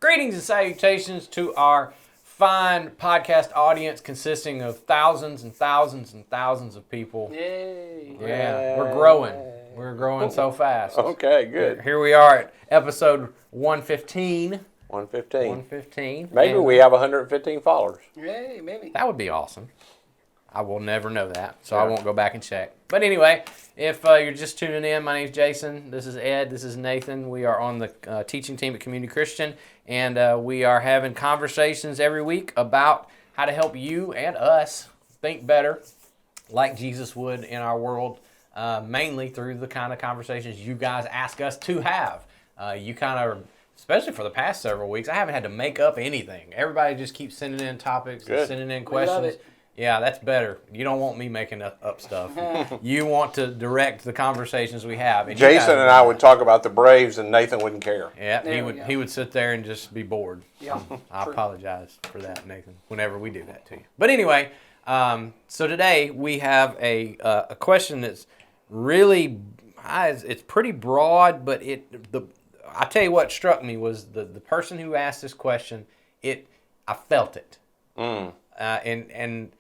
Greetings and salutations to our fine podcast audience consisting of thousands and thousands and thousands of people. Yay. Yeah, we're growing. We're growing so fast. Okay, good. Here we are at episode 115. 115. 115. Maybe And we have 115 followers. Yay, maybe. that would be awesome. I will never know that, so I won't go back and check. But anyway, if you're just tuning in, my name's Jason. This is Ed. This is Nathan. We are on the teaching team at Community Christian, and we are having conversations every week about how to help you and us think better like Jesus would in our world, mainly through the kind of conversations you guys ask us to have. You kind of, especially for the past several weeks, I haven't had to make up anything. Everybody just keeps sending in topics and sending in questions. love it. Yeah, that's better. You don't want me making up stuff. You want to direct the conversations we have. And Jason and I would talk about the Braves, and Nathan wouldn't care. Yeah, There he would sit there and just be bored. Yeah. I True. apologize for that, Nathan, whenever we do that to you. But anyway, so today we have a question that's really, it's pretty broad, but I tell you what struck me was the person who asked this question, I felt it. And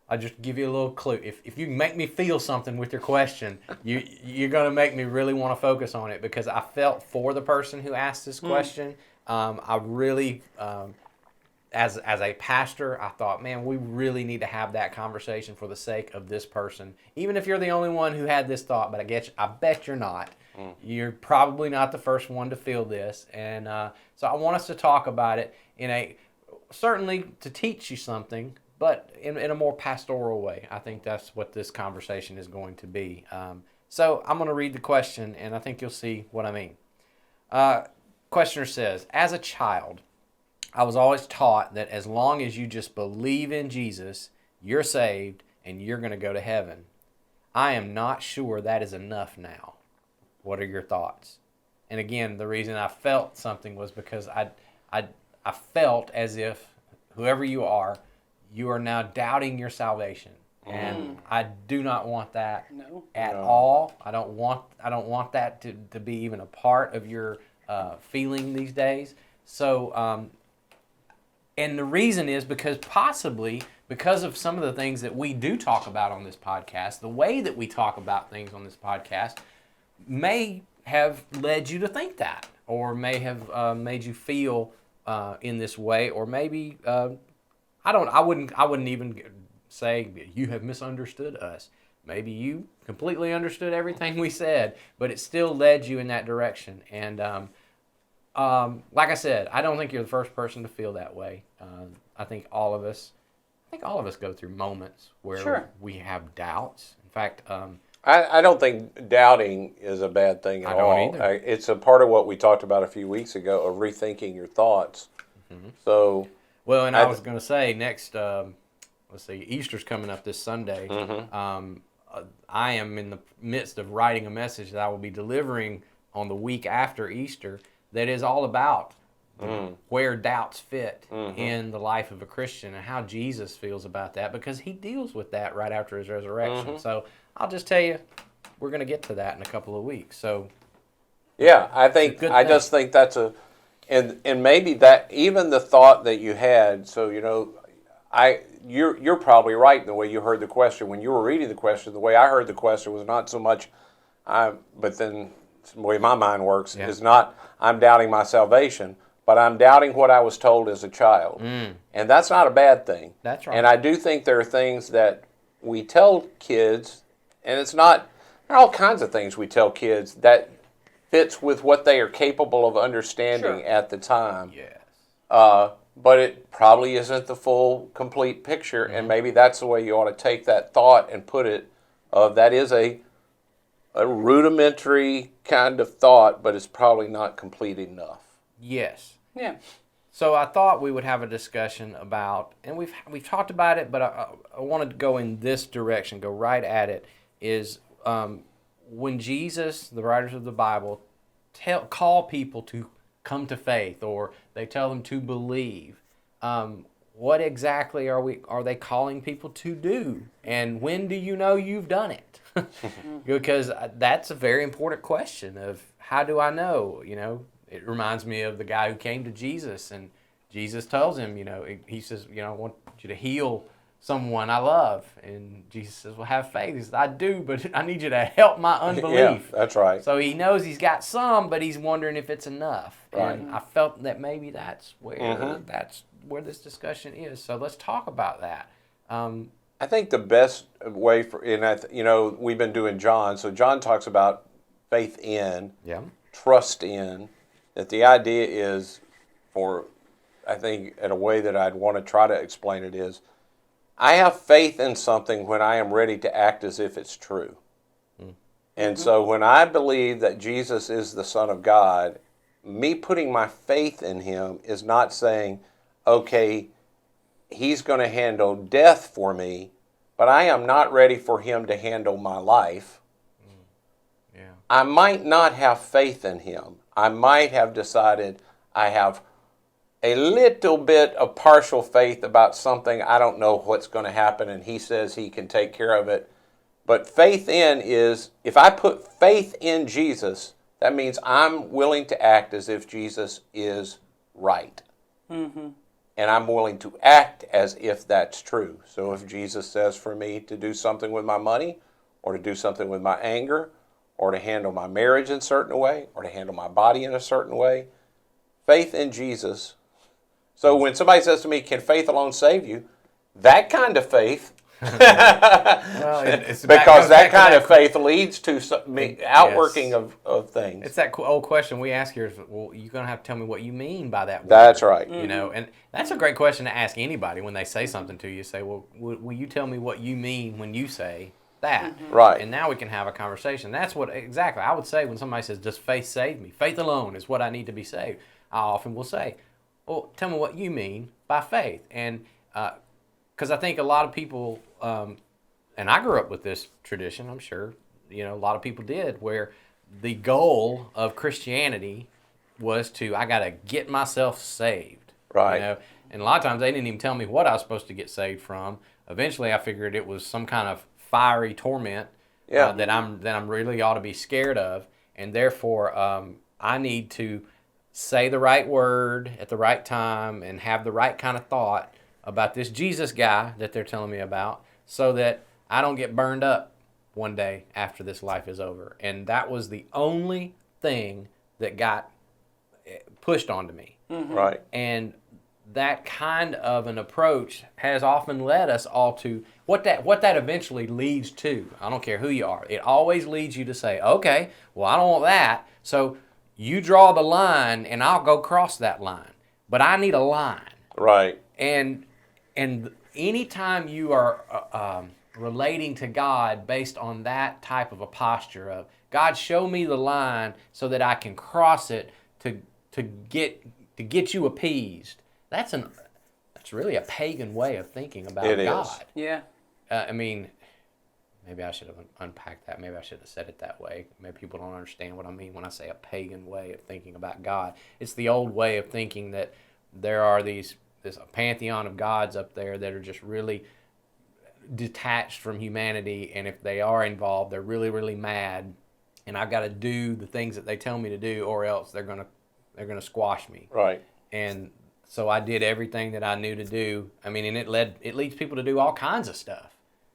I'll just give you a little clue. If you make me feel something with your question, you're going to make me really want to focus on it, because I felt for the person who asked this question. I really, as a pastor, I thought, man, we really need to have that conversation for the sake of this person. Even if you're the only one who had this thought, but I bet you're not. You're probably not the first one to feel this. And so I want us to talk about it certainly to teach you something, but in a more pastoral way. I think that's what this conversation is going to be. So I'm going to read the question, and I think you'll see what I mean. Questioner says, as a child, I was always taught that as long as you just believe in Jesus, you're saved and you're going to go to heaven. I am not sure that is enough now. What are your thoughts? And again, the reason I felt something was because I felt as if whoever you are now doubting your salvation. And I do not want that at all. I don't want that to be even a part of your feeling these days. So, and the reason is because of some of the things that we do talk about on this podcast, the way that we talk about things on this podcast may have led you to think that, or may have made you feel in this way, or maybe I wouldn't even say you have misunderstood us. Maybe you completely understood everything we said, but it still led you in that direction. And like I said, I don't think you're the first person to feel that way. I think all of us go through moments where we have doubts. In fact, I don't think doubting is a bad thing at all. I don't either. It's a part of what we talked about a few weeks ago of rethinking your thoughts. So, well, and I was going to say next, let's see, Easter's coming up this Sunday. I am in the midst of writing a message that I will be delivering on the week after Easter that is all about where doubts fit in the life of a Christian and how Jesus feels about that, because he deals with that right after his resurrection. So I'll just tell you, we're going to get to that in a couple of weeks. So yeah, I just think that's and maybe that even the thought that you had. So you're probably right in the way you heard the question when you were reading the question. The way I heard the question was not so much, but then the way my mind works is not I'm doubting my salvation, but I'm doubting what I was told as a child, and that's not a bad thing. That's right. And I do think there are things that we tell kids, and there are all kinds of things we tell kids that fits with what they are capable of understanding at the time. yes. But it probably isn't the full, complete picture, and maybe that's the way you ought to take that thought and put it. That is a rudimentary kind of thought, but it's probably not complete enough. Yes. Yeah. So I thought we would have a discussion about, and we've talked about it, but I wanted to go in this direction, go right at it, is when Jesus, the writers of the Bible, call people to come to faith, or they tell them to believe, what exactly are they calling people to do? And when do you know you've done it? Because that's a very important question of how do I know, It reminds me of the guy who came to Jesus, and Jesus tells him, he says, I want you to heal someone I love. And Jesus says, well, have faith. He says, I do, but I need you to help my unbelief. Yeah, that's right. So he knows he's got some, but he's wondering if it's enough. Right. And I felt that maybe that's where this discussion is. So let's talk about that. I think the best way we've been doing John. So John talks about faith in, trust in, that the idea is I think in a way that I'd want to try to explain it is, I have faith in something when I am ready to act as if it's true. And so when I believe that Jesus is the Son of God, me putting my faith in him is not saying, okay, he's going to handle death for me, but I am not ready for him to handle my life. Yeah. I might not have faith in him. I might have decided I have a little bit of partial faith about something. I don't know what's going to happen, and he says he can take care of it. But faith in is, if I put faith in Jesus, that means I'm willing to act as if Jesus is right. Mm-hmm. And I'm willing to act as if that's true. So if Jesus says for me to do something with my money, or to do something with my anger, or to handle my marriage in a certain way, or to handle my body in a certain way, faith in Jesus. So when somebody says to me, can faith alone save you? That kind of faith, because that kind of faith leads to outworking of things. It's that old question we ask here, well, you're going to have to tell me what you mean by that word. That's right. And that's a great question to ask anybody when they say something to you. Say, well, will you tell me what you mean when you say that? Right. And now we can have a conversation. That's what exactly I would say when somebody says, does faith save me? Faith alone is what I need to be saved. I often will say, well, tell me what you mean by faith. And because I think a lot of people, and I grew up with this tradition, I'm sure, a lot of people did, where the goal of Christianity was I got to get myself saved. Right. And a lot of times they didn't even tell me what I was supposed to get saved from. Eventually I figured it was some kind of fiery torment that I'm really ought to be scared of. And therefore I need to say the right word at the right time and have the right kind of thought about this Jesus guy that they're telling me about, so that I don't get burned up one day after this life is over. And that was the only thing that got pushed onto me. Mm-hmm. Right. And that kind of an approach has often led us all to what that eventually leads to. I don't care who you are. It always leads you to say, okay, well, I don't want that. So you draw the line and I'll go cross that line. But I need a line. Right. And anytime you are relating to God based on that type of a posture of, God, show me the line so that I can cross it to get you appeased. That's really a pagan way of thinking about God. Is. Yeah. Maybe I should have unpacked that. Maybe I should have said it that way. Maybe people don't understand what I mean when I say a pagan way of thinking about God. It's the old way of thinking that there are this pantheon of gods up there that are just really detached from humanity, and if they are involved, they're really, really mad, and I've got to do the things that they tell me to do, or else they're gonna squash me. Right. And so I did everything that I knew to do. And it leads people to do all kinds of stuff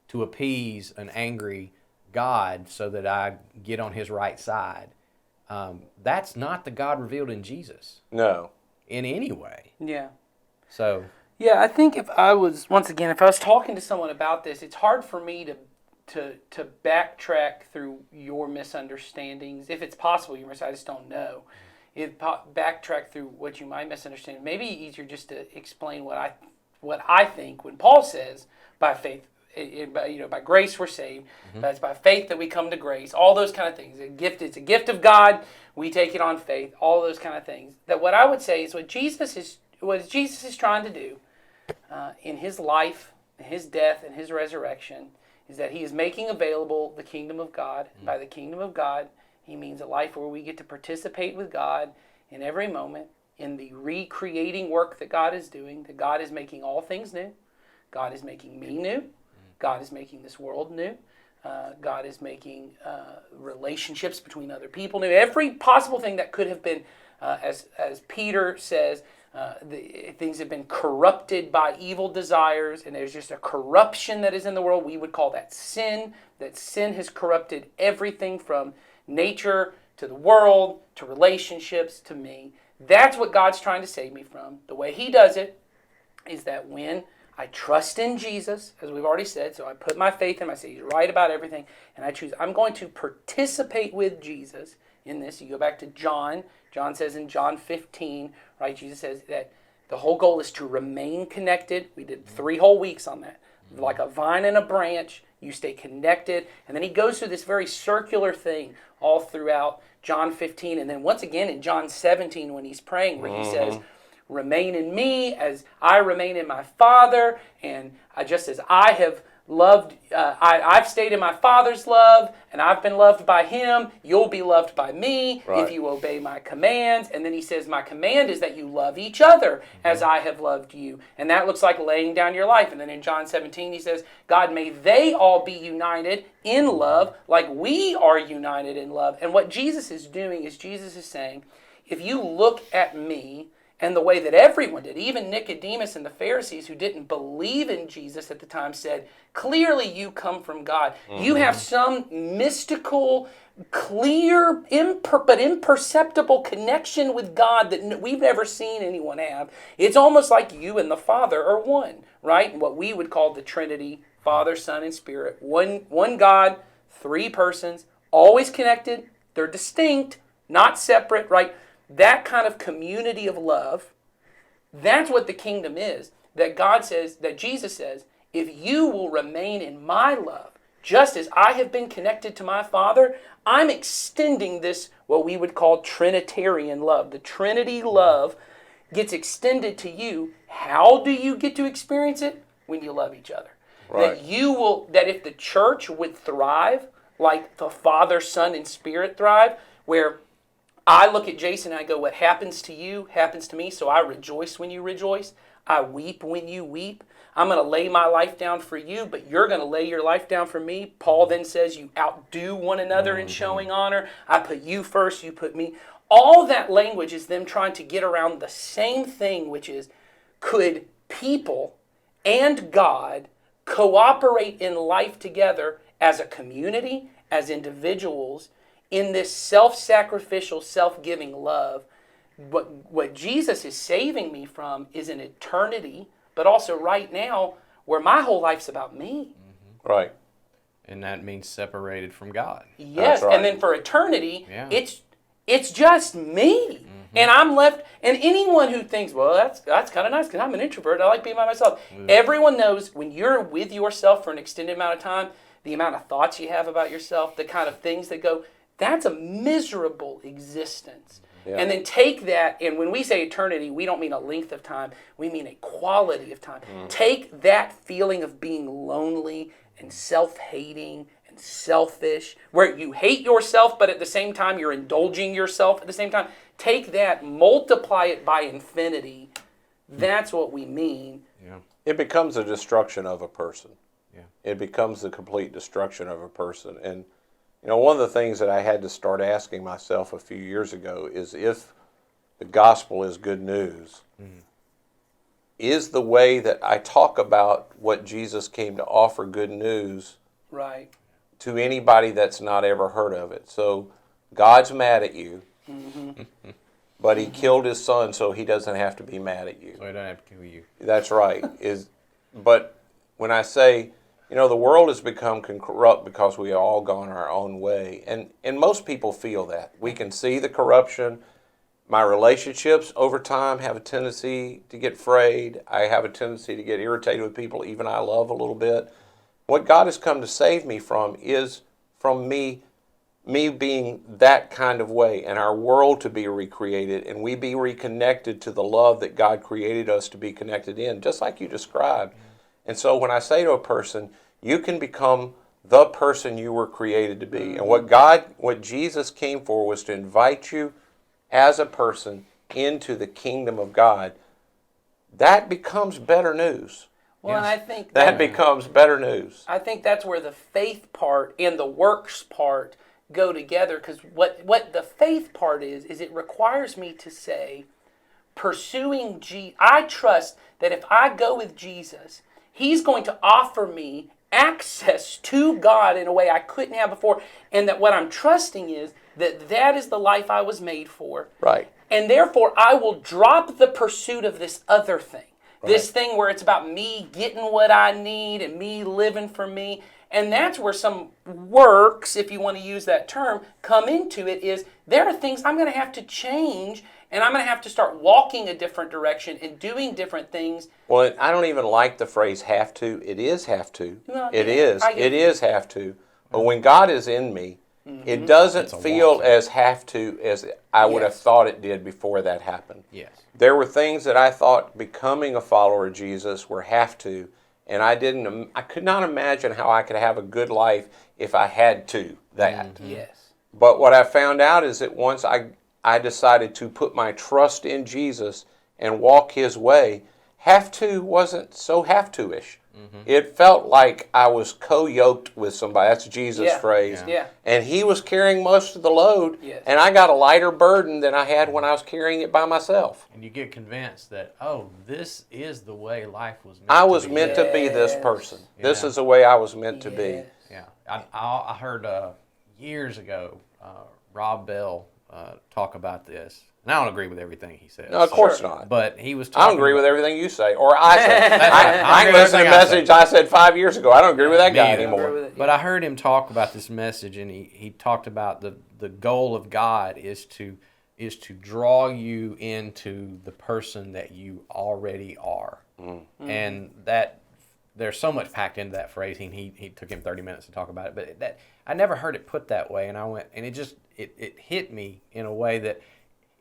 to appease an angry God so that I get on his right side. That's not the God revealed in Jesus. No. In any way. Yeah. So. Yeah, I think if I was talking to someone about this, it's hard for me to backtrack through your misunderstandings. If it's possible, I just don't know. Backtrack through what you might misunderstand. Maybe easier just to explain what I think when Paul says by faith, by grace we're saved. Mm-hmm. But it's by faith that we come to grace. All those kind of things. It's a gift of God. We take it on faith. All those kind of things. That what I would say is what Jesus is trying to do in his life, in his death, and his resurrection is that he is making available the kingdom of God. Mm-hmm. By the kingdom of God, he means a life where we get to participate with God in every moment in the recreating work that God is doing, that God is making all things new. God is making me new. God is making this world new. God is making relationships between other people new. Every possible thing that could have been as Peter says, things have been corrupted by evil desires, and there's just a corruption that is in the world. We would call that sin. That sin has corrupted everything from nature to the world to relationships to me. That's what God's trying to save me from. The way he does it is that when I trust in Jesus, as we've already said, so I put my faith in him, I say he's right about everything, and I choose, I'm going to participate with Jesus in this. You go back to John. John says in John 15, right, Jesus says that the whole goal is to remain connected. We did 3 whole weeks on that. Like a vine and a branch, you stay connected. And then he goes through this very circular thing all throughout John 15. And then once again in John 17 when he's praying, where he says, remain in me as I remain in my Father. And just as I have loved, I've stayed in my Father's love, and I've been loved by him, you'll be loved by me if you obey my commands. And then he says, my command is that you love each other as I have loved you. And that looks like laying down your life. And then in John 17 he says, God, may they all be united in love like we are united in love. And what Jesus is doing is Jesus is saying, if you look at me, and the way that everyone did, even Nicodemus and the Pharisees who didn't believe in Jesus at the time said, clearly you come from God. You have some mystical, clear, but imperceptible connection with God that we've never seen anyone have. It's almost like you and the Father are one, right? What we would call the Trinity, Father, Son, and Spirit. One God, 3 persons, always connected. They're distinct, not separate, right? That kind of community of love, that's what the kingdom is. That God says, that Jesus says, if you will remain in my love, just as I have been connected to my Father, I'm extending this, what we would call Trinitarian love. The Trinity love gets extended to you. How do you get to experience it? When you love each other. Right. That if the church would thrive, like the Father, Son, and Spirit thrive, where I look at Jason and I go, what happens to you happens to me, so I rejoice when you rejoice. I weep when you weep. I'm going to lay my life down for you, but you're going to lay your life down for me. Paul then says you outdo one another in showing honor. I put you first, you put me. All that language is them trying to get around the same thing, which is, could people and God cooperate in life together as a community, as individuals, in this self-sacrificial, self-giving love? What Jesus is saving me from is an eternity, but also right now, where my whole life's about me. Right. And that means separated from God. Yes, right. and then for eternity, it's just me. And I'm left, and anyone who thinks, well, that's kind of nice because I'm an introvert, I like being by myself. Everyone knows when you're with yourself for an extended amount of time, the amount of thoughts you have about yourself, the kind of things that go, that's a miserable existence. Yeah. And then take that, and when we say eternity, we don't mean a length of time, we mean a quality of time. Take that feeling of being lonely and self-hating and selfish, where you hate yourself, but at the same time you're indulging yourself at the same time. Take that, multiply it by infinity. That's what we mean. Yeah. It becomes a destruction of a person. Yeah. It becomes the complete destruction of a person. And you know, one of the things that I had to start asking myself a few years ago is, if the gospel is good news, is the way that I talk about what Jesus came to offer good news right to anybody that's not ever heard of it? So God's mad at you, but he killed his son so he doesn't have to be mad at you. So I don't have to kill you. That's right. But when I say, you know, the world has become corrupt because we have all gone our own way. And most people feel that. We can see the corruption. My relationships over time have a tendency to get frayed. I have a tendency to get irritated with people even I love a little bit. What God has come to save me from is from me being that kind of way, and our world to be recreated, and we be reconnected to the love that God created us to be connected in, just like you described. And so when I say to a person, you can become the person you were created to be. And what Jesus came for was to invite you as a person into the kingdom of God. That becomes better news. Well, and I think that becomes better news. I think that's where the faith part and the works part go together, because what the faith part is it requires me to say, pursuing I trust that if I go with Jesus, he's going to offer me access to God in a way I couldn't have before, and that what I'm trusting is that is the life I was made for. Right. And therefore, I will drop the pursuit of this other thing. Right. This thing where it's about me getting what I need and me living for me. And that's where some works, if you want to use that term, come into it, is there are things I'm going to have to change, and I'm going to have to start walking a different direction and doing different things. Well, I don't even like the phrase have to. It is have to. Well, it yeah, is. It is have to. But when God is in me, it doesn't feel as have to as I would have thought it did before that happened. Yes. There were things that I thought becoming a follower of Jesus were have to, and I could not imagine how I could have a good life if I had to that. Mm-hmm. Yes. But what I found out is that once I decided to put my trust in Jesus and walk his way, have to wasn't so have to-ish. Mm-hmm. It felt like I was co-yoked with somebody. That's Jesus' phrase. Yeah. And he was carrying most of the load, and I got a lighter burden than I had when I was carrying it by myself. And you get convinced that, this is the way life was meant I to was be. meant to be this person. This is the way I was meant to be. Yeah. I heard years ago Rob Bell talk about this. And I don't agree with everything he says. No, of course not. But he was talking I don't agree with everything you say. Or I say. I I can listen to a message I said 5 years ago. I don't agree with that guy either. anymore. But I heard him talk about this message, and he talked about the goal of God is to draw you into the person that you already are. Mm-hmm. And that there's so much packed into that phrase. He took him 30 minutes to talk about it, but I never heard it put that way, and I went, and it hit me in a way that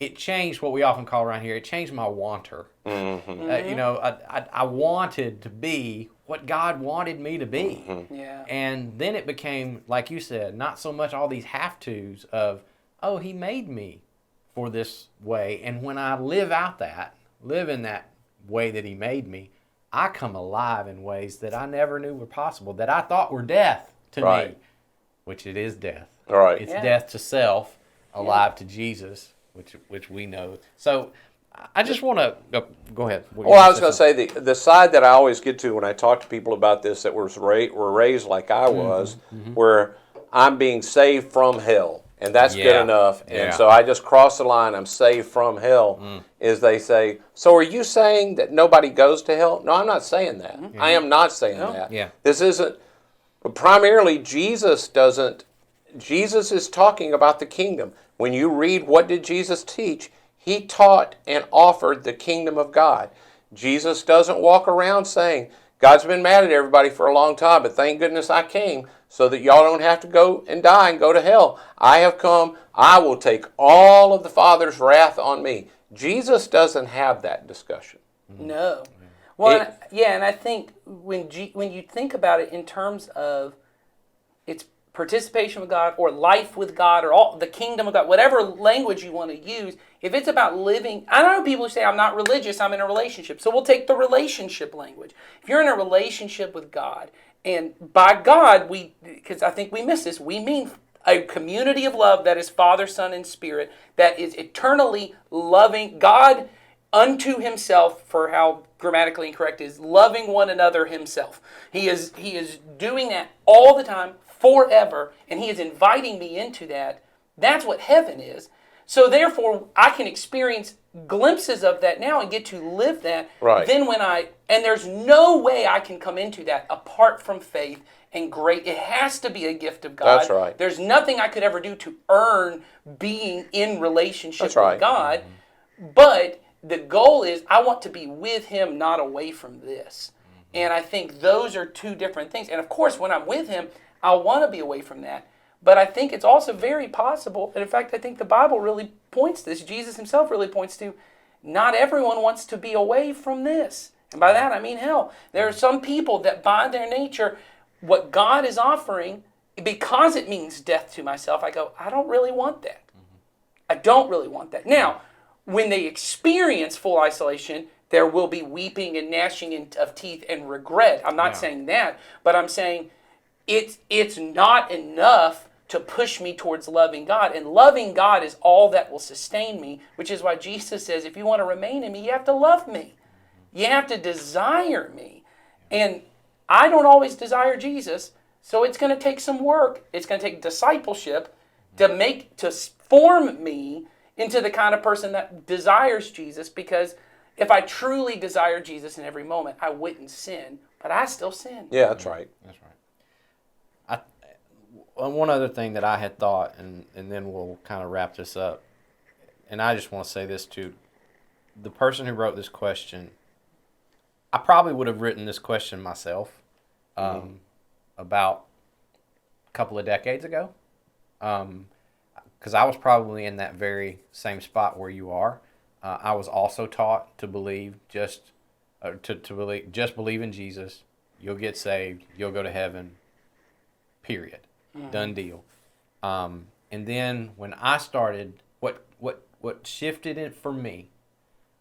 it changed what we often call around here. It changed my wanter. Mm-hmm. I wanted to be what God wanted me to be. Mm-hmm. Yeah. And then it became, like you said, not so much all these have-tos of, he made me for this way. And when I live in that way that he made me, I come alive in ways that I never knew were possible, that I thought were death to me, which it is death. Right. It's death to self, alive to Jesus, which we know. So I just want to go ahead. Well, I was going to say the side that I always get to when I talk to people about this that were raised like I was, where I'm being saved from hell, and that's good enough. And so I just cross the line. I'm saved from hell. Is they say, so are you saying that nobody goes to hell? No, I'm not saying that. I am not saying that. Yeah. This isn't. Primarily, Jesus is talking about the kingdom. When you read what did Jesus teach, he taught and offered the kingdom of God. Jesus doesn't walk around saying, God's been mad at everybody for a long time, but thank goodness I came so that y'all don't have to go and die and go to hell. I have come, I will take all of the Father's wrath on me. Jesus doesn't have that discussion. No. Well, and I think when you think about it in terms of its participation with God or life with God or all the kingdom of God, whatever language you want to use, if it's about living, I know people who say, I'm not religious, I'm in a relationship. So we'll take the relationship language. If you're in a relationship with God, and by God, because I think we miss this, we mean a community of love that is Father, Son, and Spirit, that is eternally loving God unto himself, for how grammatically incorrect is, loving one another himself. He is doing that all the time, forever, and he is inviting me into that. That's what heaven is. So therefore, I can experience glimpses of that now and get to live that. Right. Then and there's no way I can come into that apart from faith and grace. It has to be a gift of God. That's right. There's nothing I could ever do to earn being in relationship with God. Mm-hmm. But the goal is I want to be with him, not away from this. Mm-hmm. And I think those are two different things. And of course, when I'm with him, I want to be away from that. But I think it's also very possible, and in fact, I think the Bible really points to this. Jesus himself really points to, not everyone wants to be away from this. And by that, I mean hell. There are some people that by their nature, what God is offering, because it means death to myself, I go, I don't really want that. I don't really want that. Now, when they experience full isolation, there will be weeping and gnashing of teeth and regret. I'm not saying that, but I'm saying it's not enough to push me towards loving God. And loving God is all that will sustain me, which is why Jesus says, if you want to remain in me, you have to love me. You have to desire me. And I don't always desire Jesus, so it's going to take some work. It's going to take discipleship to form me into the kind of person that desires Jesus, because if I truly desire Jesus in every moment, I wouldn't sin, but I still sin. Yeah, that's right. That's right. One other thing that I had thought, and then we'll kind of wrap this up, and I just want to say this too. The person who wrote this question, I probably would have written this question myself about a couple of decades ago, because I was probably in that very same spot where you are. I was also taught to believe just believe in Jesus, you'll get saved, you'll go to heaven, period. Done deal. And then when I started, what shifted it for me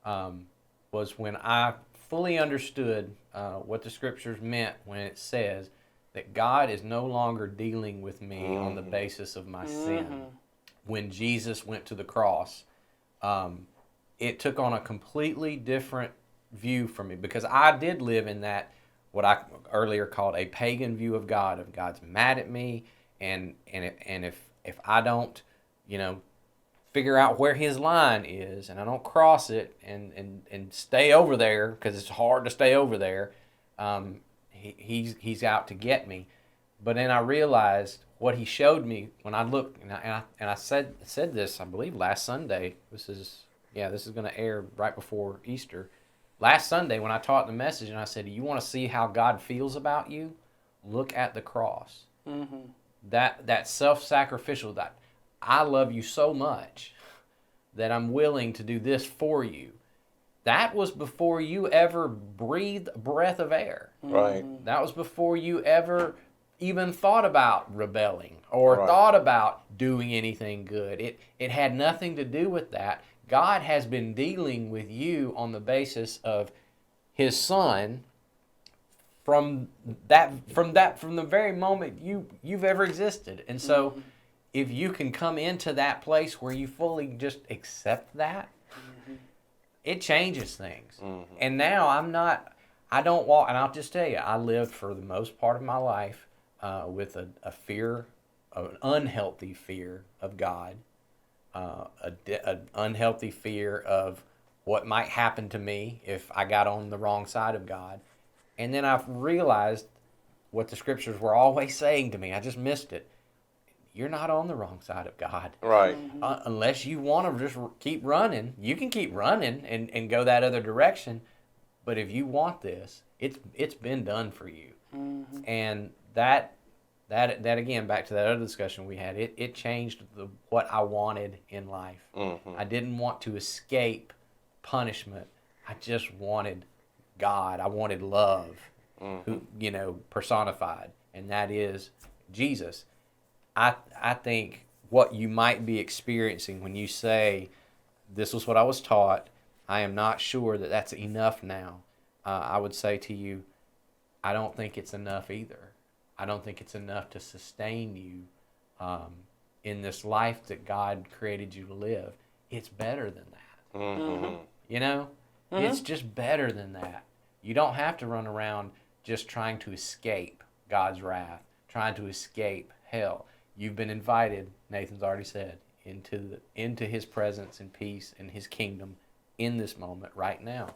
was when I fully understood what the scriptures meant when it says that God is no longer dealing with me on the basis of my sin. When Jesus went to the cross, it took on a completely different view for me, because I did live in that, what I earlier called a pagan view of God, of God's mad at me, and if I don't, figure out where his line is, and I don't cross it and stay over there, because it's hard to stay over there, he's out to get me. But then I realized what he showed me when I looked, and I said this, I believe, last Sunday. This is going to air right before Easter. Last Sunday when I taught the message, and I said, you want to see how God feels about you? Look at the cross. Mm-hmm. That self-sacrificial, that I love you so much that I'm willing to do this for you. That was before you ever breathed a breath of air. Right. That was before you ever even thought about rebelling or thought about doing anything good. It had nothing to do with that. God has been dealing with you on the basis of his Son from the very moment you've ever existed. And so if you can come into that place where you fully just accept that, it changes things. And now I don't walk, and I'll just tell you, I lived for the most part of my life with a fear, an unhealthy fear of God, an unhealthy fear of what might happen to me if I got on the wrong side of God. And then I've realized what the scriptures were always saying to me. I just missed it. You're not on the wrong side of God. Right. Unless you want to just keep running, you can keep running and go that other direction. But if you want this, it's been done for you. And that again, back to that other discussion we had, it changed what I wanted in life. I didn't want to escape punishment. I just wanted God. I wanted love, who personified, and that is Jesus. I think what you might be experiencing when you say, this was what I was taught, I am not sure that that's enough now. I would say to you, I don't think it's enough either. I don't think it's enough to sustain you in this life that God created you to live. It's better than that. It's just better than that. You don't have to run around just trying to escape God's wrath, trying to escape hell. You've been invited, Nathan's already said, into his presence and peace and his kingdom in this moment right now,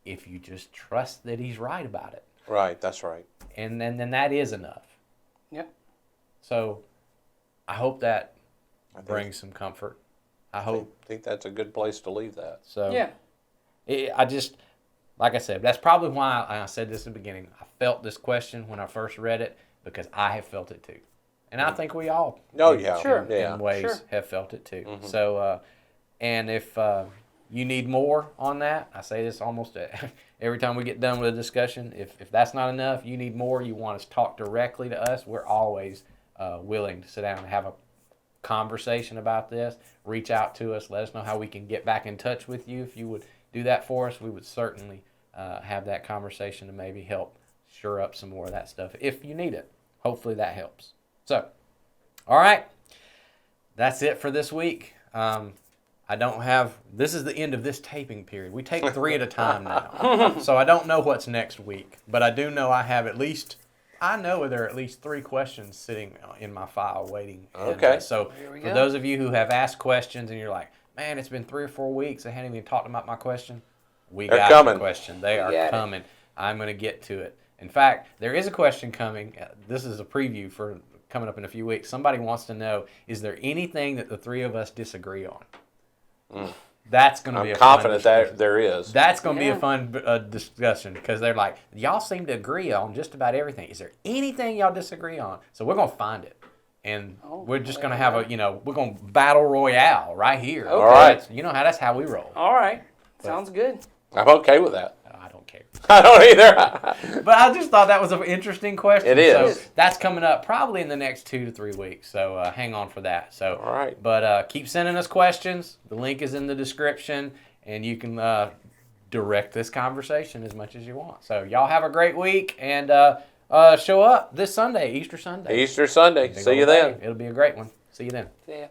if you just trust that he's right about it. Right, that's right. And then that is enough. Yep. So I hope that brings some comfort. I think that's a good place to leave that. So yeah. I just, like I said, that's probably why I said this in the beginning. I felt this question when I first read it, because I have felt it too. And I think we all, in ways, have felt it too. So, and if you need more on that, I say this almost every time we get done with a discussion. If that's not enough, you need more, you want to talk directly to us, we're always willing to sit down and have a conversation about this. Reach out to us. Let us know how we can get back in touch with you. If you would do that for us, we would certainly have that conversation to maybe help shore up some more of that stuff if you need it. Hopefully that helps. So, All right. That's it for this week. I don't have. This is the end of this taping period. We take 3 at a time now, so I don't know what's next week. But I do know I have at least. I know there are at least 3 questions sitting in my file waiting. Okay. And, so Here we for go. those of you who have asked questions and you're like, man, it's been 3 or 4 weeks. I haven't even talked about my question. They're Got coming. the question. They are got it. coming. I'm going to get to it. In fact, there is a question coming. This is a preview for coming up in a few weeks. Somebody wants to know, is there anything that the 3 of us disagree on? That's going to be I'm a fun confident discussion. that there is. That's going to be Yeah. a fun discussion because they're like, y'all seem to agree on just about everything. Is there anything y'all disagree on? So we're going to find it. And we're just going to have we're going to battle royale right here. All right. That's how we roll. All right. Sounds good. I'm okay with that. I don't care. I don't either. But I just thought that was an interesting question. It is. So that's coming up probably in the next 2 to 3 weeks. So hang on for that. So All right. But keep sending us questions. The link is in the description, and you can direct this conversation as much as you want. So y'all have a great week, and show up this Sunday, Easter Sunday. Easter Sunday. Big See you old then. day. It'll be a great one. See you then. See ya.